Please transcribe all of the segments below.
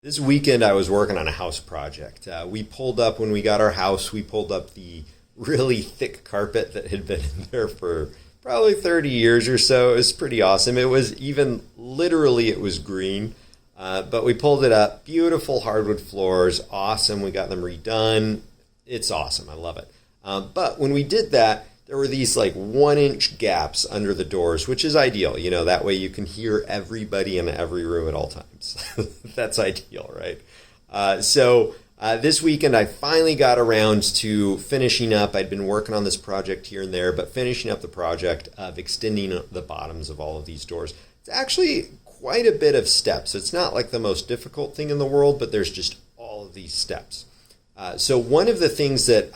This weekend I was working on a house project. We pulled up, when we got our house, we pulled up the really thick carpet that had been in there for probably 30 years or so. It was pretty awesome. It was even, literally it was green, but we pulled it up. Beautiful hardwood floors, awesome. We got them redone. It's awesome. I love it. But when we did that, there were these like 1-inch gaps under the doors, which is ideal. You know, that way you can hear everybody in every room at all times. That's ideal, right? So this weekend I finally got around to finishing up. I'd been working on this project here and there, but finishing up the project of extending the bottoms of all of these doors. It's actually quite a bit of steps. It's not like the most difficult thing in the world, but there's just all of these steps. So one of the things that,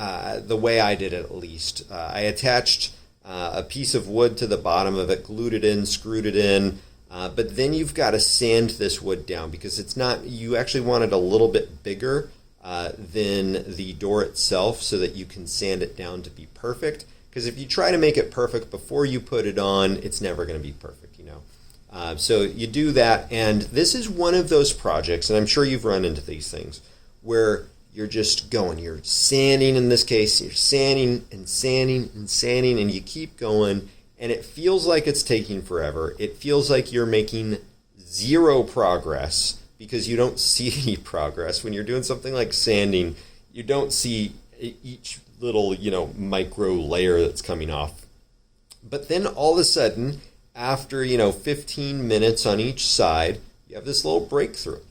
the way I did it at least, I attached a piece of wood to the bottom of it, glued it in, screwed it in, but then you've got to sand this wood down because it's not, you actually want it a little bit bigger than the door itself so that you can sand it down to be perfect. Because if you try to make it perfect before you put it on, it's never going to be perfect, you know. So you do that, and this is one of those projects, and I'm sure you've run into these things, where you're just going, you're sanding in this case, you're sanding and sanding and sanding, and you keep going, and it feels like it's taking forever. It feels like you're making zero progress because you don't see any progress. When you're doing something like sanding, you don't see each little, micro layer that's coming off. But then all of a sudden, after, 15 minutes on each side, you have this little breakthrough.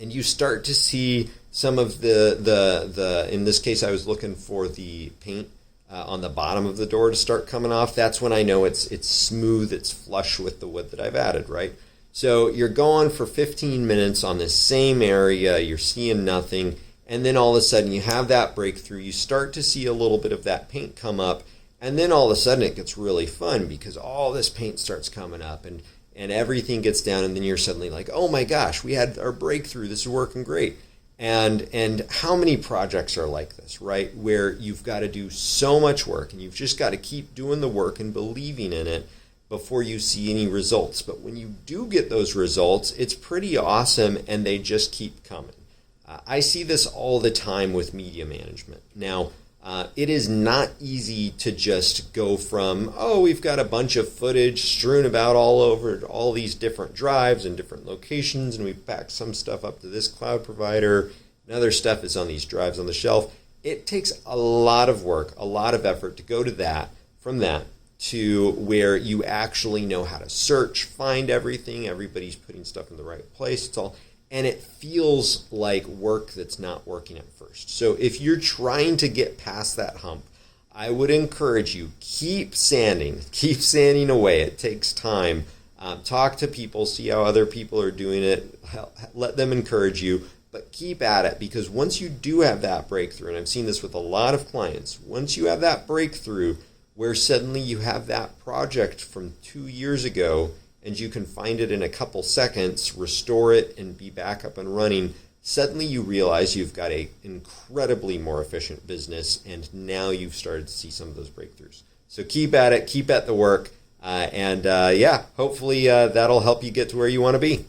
And you start to see some of the in this case, I was looking for the paint on the bottom of the door to start coming off. That's when I know it's smooth, it's flush with the wood that I've added, right? So you're going for 15 minutes on this same area, you're seeing nothing, and then all of a sudden you have that breakthrough, you start to see a little bit of that paint come up, and then all of a sudden it gets really fun because all this paint starts coming up and everything gets down, and then you're suddenly like, oh my gosh, we had our breakthrough, this is working great. And how many projects are like this, right? Where you've got to do so much work and you've just got to keep doing the work and believing in it before you see any results. But when you do get those results, it's pretty awesome and they just keep coming. I see this all the time with media management. Now, it is not easy to just go from, oh, we've got a bunch of footage strewn about all over all these different drives and different locations, and we've backed some stuff up to this cloud provider, and other stuff is on these drives on the shelf. It takes a lot of work, a lot of effort to go to that, from that to where you actually know how to search, find everything, everybody's putting stuff in the right place, it's all. And it feels like work that's not working at first. So if you're trying to get past that hump, I would encourage you, keep sanding away. It takes time. Talk to people, see how other people are doing it. Let them encourage you, but keep at it, because once you do have that breakthrough, and I've seen this with a lot of clients, once you have that breakthrough where suddenly you have that project from 2 years ago and you can find it in a couple seconds, restore it, and be back up and running, suddenly you realize you've got an incredibly more efficient business, and now you've started to see some of those breakthroughs. So keep at it, keep at the work, and hopefully that'll help you get to where you want to be.